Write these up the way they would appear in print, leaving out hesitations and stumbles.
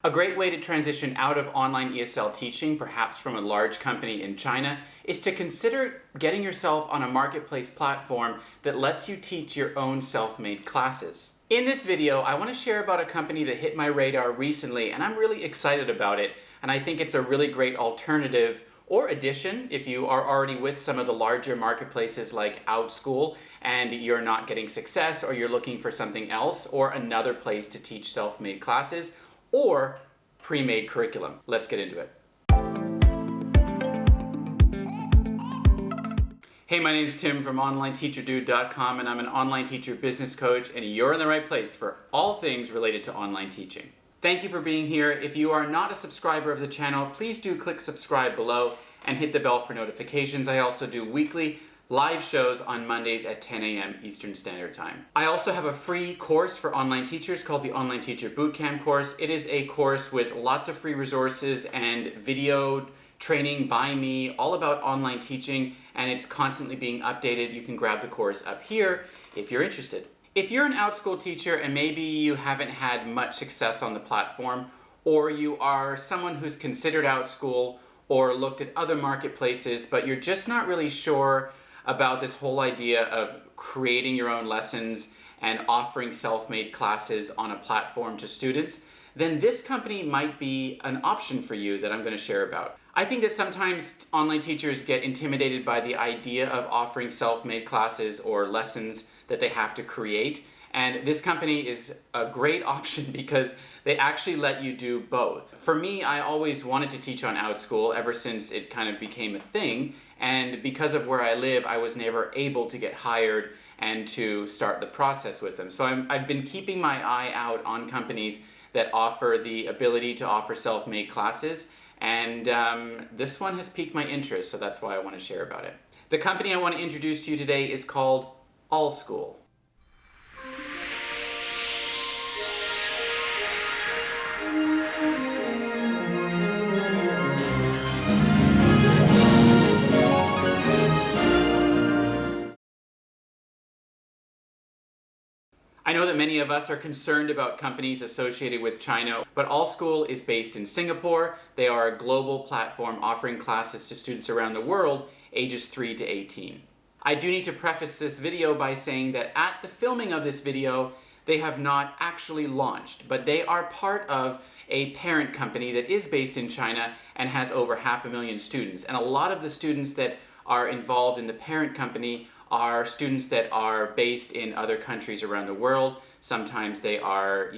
A great way to transition out of online ESL teaching, perhaps from a large company in China, is to consider getting yourself on a marketplace platform that lets you teach your own self-made classes. In this video, I want to share about a company that hit my radar recently, and I'm really excited about it, and I think it's a really great alternative or addition if you are already with some of the larger marketplaces like Outschool and you're not getting success, or you're looking for something else or another place to teach self-made classes or pre-made curriculum. Let's get into it. Hey, my name is Tim from OnlineTeacherDude.com, and I'm an online teacher business coach, and you're in the right place for all things related to online teaching. Thank you for being here. If you are not a subscriber of the channel, please do click subscribe below and hit the bell for notifications. I also do weekly live shows on Mondays at 10 a.m. Eastern Standard Time. I also have a free course for online teachers called the Online Teacher Bootcamp course. It is a course with lots of free resources and video training by me all about online teaching, and it's constantly being updated. You can grab the course up here if you're interested. If you're an Outschool teacher and maybe you haven't had much success on the platform, or you are someone who's considered Outschool or looked at other marketplaces, but you're just not really sure about this whole idea of creating your own lessons and offering self-made classes on a platform to students, then this company might be an option for you that I'm going to share about. I think that sometimes online teachers get intimidated by the idea of offering self-made classes or lessons that they have to create, and this company is a great option because they actually let you do both. For me, I always wanted to teach on Outschool ever since it kind of became a thing, and because of where I live, I was never able to get hired and to start the process with them. So I've been keeping my eye out on companies that offer the ability to offer self-made classes, and this one has piqued my interest, so that's why I want to share about it. The company I want to introduce to you today is called AllSchool. I know that many of us are concerned about companies associated with China, but AllSchool is based in Singapore. They are a global platform offering classes to students around the world, ages 3 to 18. I do need to preface this video by saying that at the filming of this video, they have not actually launched, but they are part of a parent company that is based in China and has over 500,000 students. And a lot of the students that are involved in the parent company are students that are based in other countries around the world. Sometimes they are,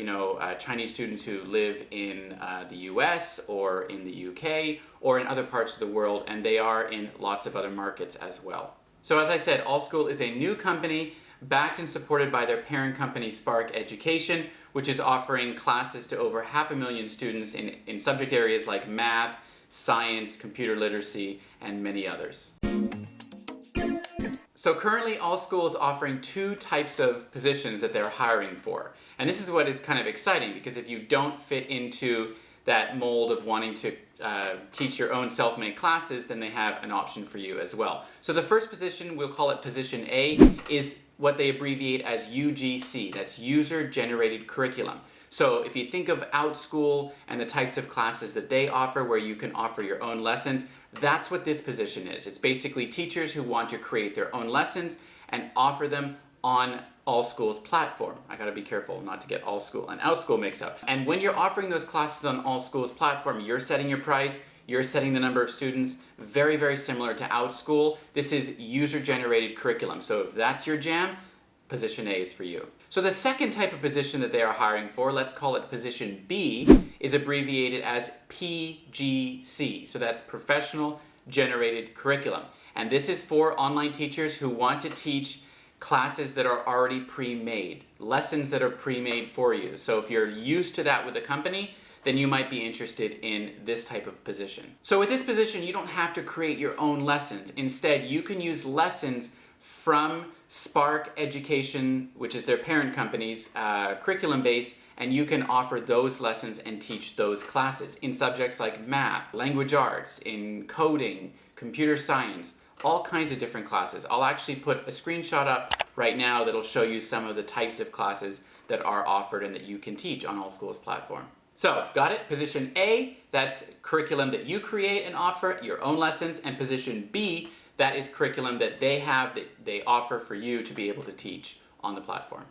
Chinese students who live in the US or in the UK or in other parts of the world, and they are in lots of other markets as well. So as I said, AllSchool is a new company backed and supported by their parent company Spark Education, which is offering classes to over 500,000 students in subject areas like math, science, computer literacy, and many others. So currently AllSchool is offering two types of positions that they're hiring for. And this is what is kind of exciting, because if you don't fit into that mold of wanting to teach your own self-made classes, then they have an option for you as well. So the first position, we'll call it position A, is what they abbreviate as UGC. That's User Generated Curriculum. So if you think of Outschool and the types of classes that they offer where you can offer your own lessons, that's what this position is. It's basically teachers who want to create their own lessons and offer them on AllSchool's platform. I gotta be careful not to get AllSchool and Outschool mixed up. And when you're offering those classes on AllSchool's platform, you're setting your price, you're setting the number of students, very, very similar to Outschool. This is user-generated curriculum. So if that's your jam, position A is for you. So the second type of position that they are hiring for, let's call it position B, is abbreviated as PGC. So that's Professional Generated Curriculum. And this is for online teachers who want to teach classes that are already pre-made, lessons that are pre-made for you. So if you're used to that with a company, then you might be interested in this type of position. So with this position, you don't have to create your own lessons. Instead, you can use lessons from Spark Education, which is their parent company's curriculum base, and you can offer those lessons and teach those classes in subjects like math, language arts, in coding, computer science, all kinds of different classes. I'll actually put a screenshot up right now that'll show you some of the types of classes that are offered and that you can teach on AllSchool's platform. So, got it? Position A, that's curriculum that you create and offer, your own lessons, and position B, that is curriculum that they have, that they offer for you to be able to teach on the platform.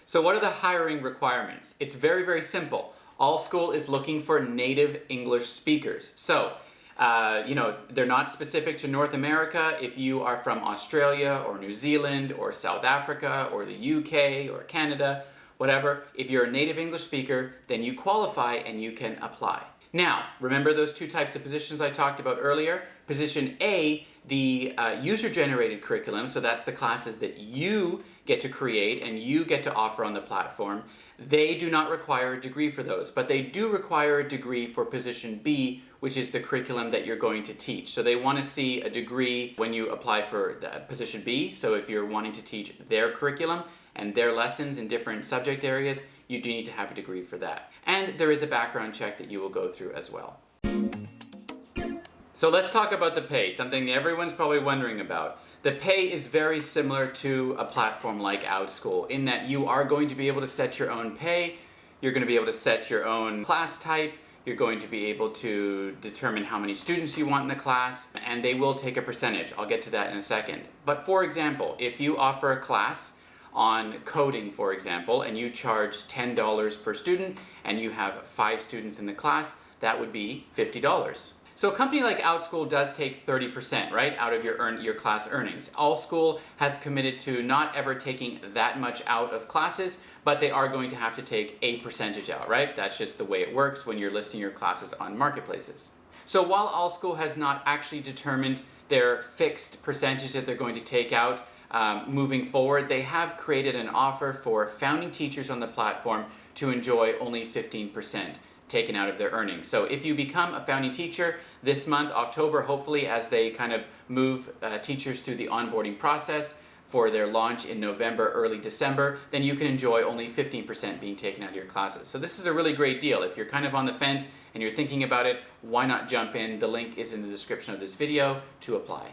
So what are the hiring requirements? It's very, very simple. AllSchool is looking for native English speakers. So, they're not specific to North America. If you are from Australia or New Zealand or South Africa or the UK or Canada, whatever, if you're a native English speaker, then you qualify and you can apply. Now, remember those two types of positions I talked about earlier? Position A, the user-generated curriculum, so that's the classes that you get to create and you get to offer on the platform. They do not require a degree for those, but they do require a degree for position B, which is the curriculum that you're going to teach. So they want to see a degree when you apply for the position B. So if you're wanting to teach their curriculum and their lessons in different subject areas, you do need to have a degree for that. And there is a background check that you will go through as well. So let's talk about the pay, something everyone's probably wondering about. The pay is very similar to a platform like Outschool in that you are going to be able to set your own pay, you're going to be able to set your own class type, you're going to be able to determine how many students you want in the class, and they will take a percentage. I'll get to that in a second. But for example, if you offer a class on coding, for example, and you charge $10 per student and you have 5 students in the class, that would be $50. So a company like Outschool does take 30%, right, out of your class earnings. AllSchool has committed to not ever taking that much out of classes, but they are going to have to take a percentage out, right? That's just the way it works when you're listing your classes on marketplaces. So while AllSchool has not actually determined their fixed percentage that they're going to take out moving forward, they have created an offer for founding teachers on the platform to enjoy only 15% taken out of their earnings. So if you become a founding teacher this month, October, hopefully, as they kind of move teachers through the onboarding process for their launch in November, early December, then you can enjoy only 15% being taken out of your classes. So this is a really great deal. If you're kind of on the fence and you're thinking about it, why not jump in? The link is in the description of this video to apply.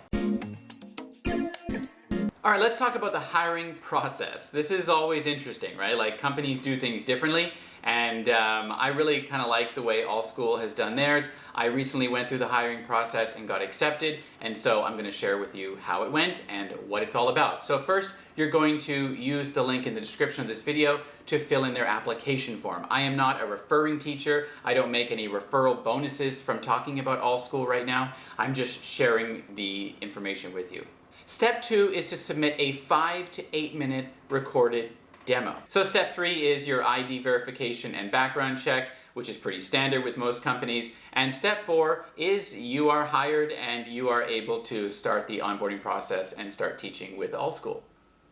All right, let's talk about the hiring process. This is always interesting, right? Like, companies do things differently, and I really kind of like the way AllSchool has done theirs. I recently went through the hiring process and got accepted, and so I'm going to share with you how it went and what it's all about. So first, you're going to use the link in the description of this video to fill in their application form. I am not a referring teacher. I don't make any referral bonuses from talking about AllSchool right now. I'm just sharing the information with you. Step 2 is to submit a 5 to 8 minute recorded demo. So step 3 is your ID verification and background check, which is pretty standard with most companies. And step 4 is you are hired and you are able to start the onboarding process and start teaching with AllSchool.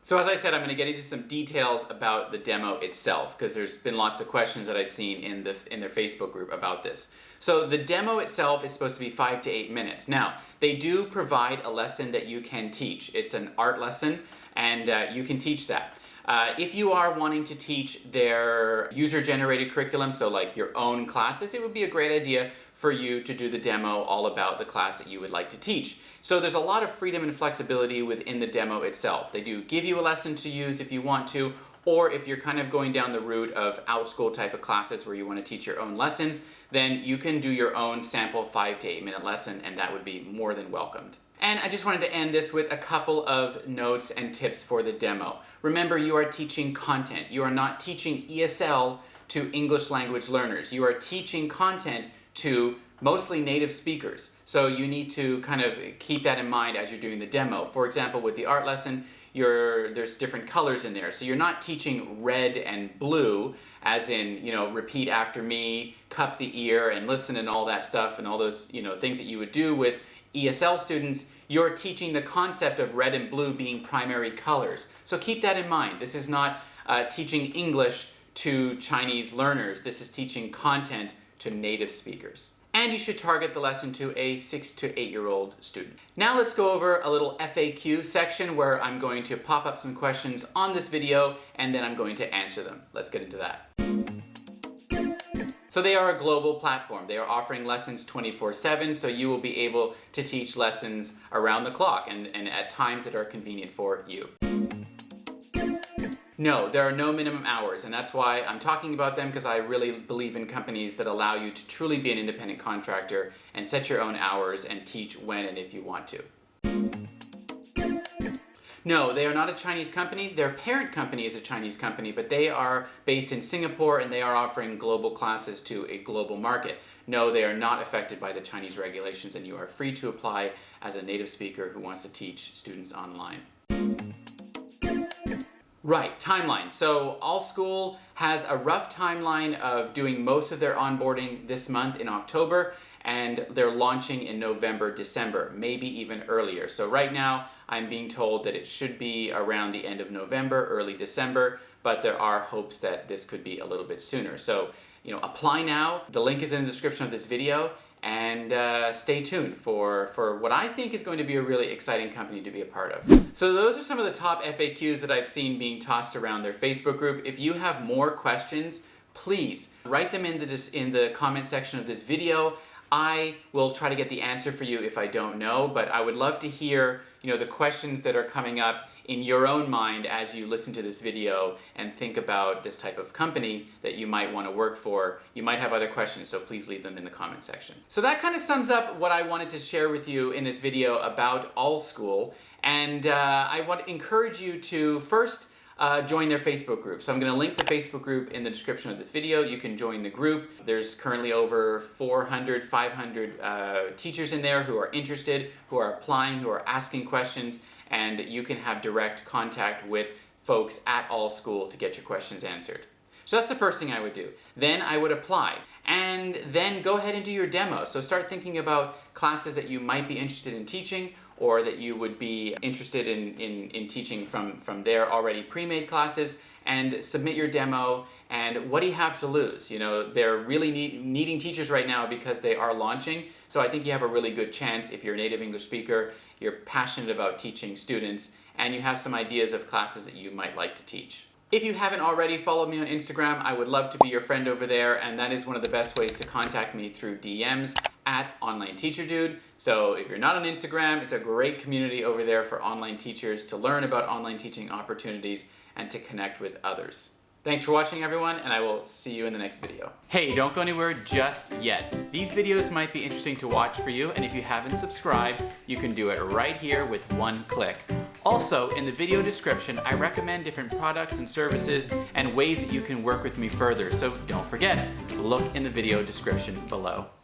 So as I said, I'm going to get into some details about the demo itself, because there's been lots of questions that I've seen in their Facebook group about this. So the demo itself is supposed to be 5 to 8 minutes. Now, they do provide a lesson that you can teach. It's an art lesson, and you can teach that. If you are wanting to teach their user-generated curriculum, so like your own classes, it would be a great idea for you to do the demo all about the class that you would like to teach. So there's a lot of freedom and flexibility within the demo itself. They do give you a lesson to use if you want to, or if you're kind of going down the route of Outschool type of classes where you want to teach your own lessons, then you can do your own sample 5 to 8 minute lesson, and that would be more than welcomed. And I just wanted to end this with a couple of notes and tips for the demo. Remember, you are teaching content. You are not teaching ESL to English language learners. You are teaching content to mostly native speakers. So you need to kind of keep that in mind as you're doing the demo. For example, with the art lesson, there's different colors in there. So you're not teaching red and blue, as in, repeat after me, cup the ear, and listen, and all that stuff, and all those, things that you would do with ESL students. You're teaching the concept of red and blue being primary colors. So keep that in mind. This is not teaching English to Chinese learners. This is teaching content to native speakers. And you should target the lesson to a 6 to 8-year-old student. Now let's go over a little FAQ section where I'm going to pop up some questions on this video, and then I'm going to answer them. Let's get into that. So they are a global platform. They are offering lessons 24/7, so you will be able to teach lessons around the clock and at times that are convenient for you. No, there are no minimum hours, and that's why I'm talking about them, because I really believe in companies that allow you to truly be an independent contractor and set your own hours and teach when and if you want to. No, they are not a Chinese company. Their parent company is a Chinese company, but they are based in Singapore and they are offering global classes to a global market. No, they are not affected by the Chinese regulations, and you are free to apply as a native speaker who wants to teach students online. Right, timeline. So AllSchool has a rough timeline of doing most of their onboarding this month in October, and they're launching in November, December, maybe even earlier. So right now, I'm being told that it should be around the end of November, early December, but there are hopes that this could be a little bit sooner. So, apply now. The link is in the description of this video, and stay tuned for what I think is going to be a really exciting company to be a part of. So those are some of the top FAQs that I've seen being tossed around their Facebook group. If you have more questions, please write them in the comment section of this video. I will try to get the answer for you if I don't know, but I would love to hear, the questions that are coming up in your own mind as you listen to this video and think about this type of company that you might want to work for. You might have other questions, so please leave them in the comment section. So that kind of sums up what I wanted to share with you in this video about AllSchool, and I want to encourage you to first join their Facebook group. So I'm going to link the Facebook group in the description of this video. You can join the group. There's currently over 400, 500 teachers in there who are interested, who are applying, who are asking questions, and you can have direct contact with folks at AllSchool to get your questions answered. So that's the first thing I would do. Then I would apply, and then go ahead and do your demo. So start thinking about classes that you might be interested in teaching, or that you would be interested in teaching from their already pre-made classes, and submit your demo. And what do you have to lose? They're really needing teachers right now because they are launching. So I think you have a really good chance if you're a native English speaker, you're passionate about teaching students, and you have some ideas of classes that you might like to teach. If you haven't already followed me on Instagram, I would love to be your friend over there, and that is one of the best ways to contact me, through DMs at Online Teacher Dude. So if you're not on Instagram, it's a great community over there for online teachers to learn about online teaching opportunities and to connect with others. Thanks for watching, everyone, and I will see you in the next video. Hey, don't go anywhere just yet. These videos might be interesting to watch for you, and if you haven't subscribed, you can do it right here with one click. Also, in the video description, I recommend different products and services and ways that you can work with me further, so don't forget, look in the video description below.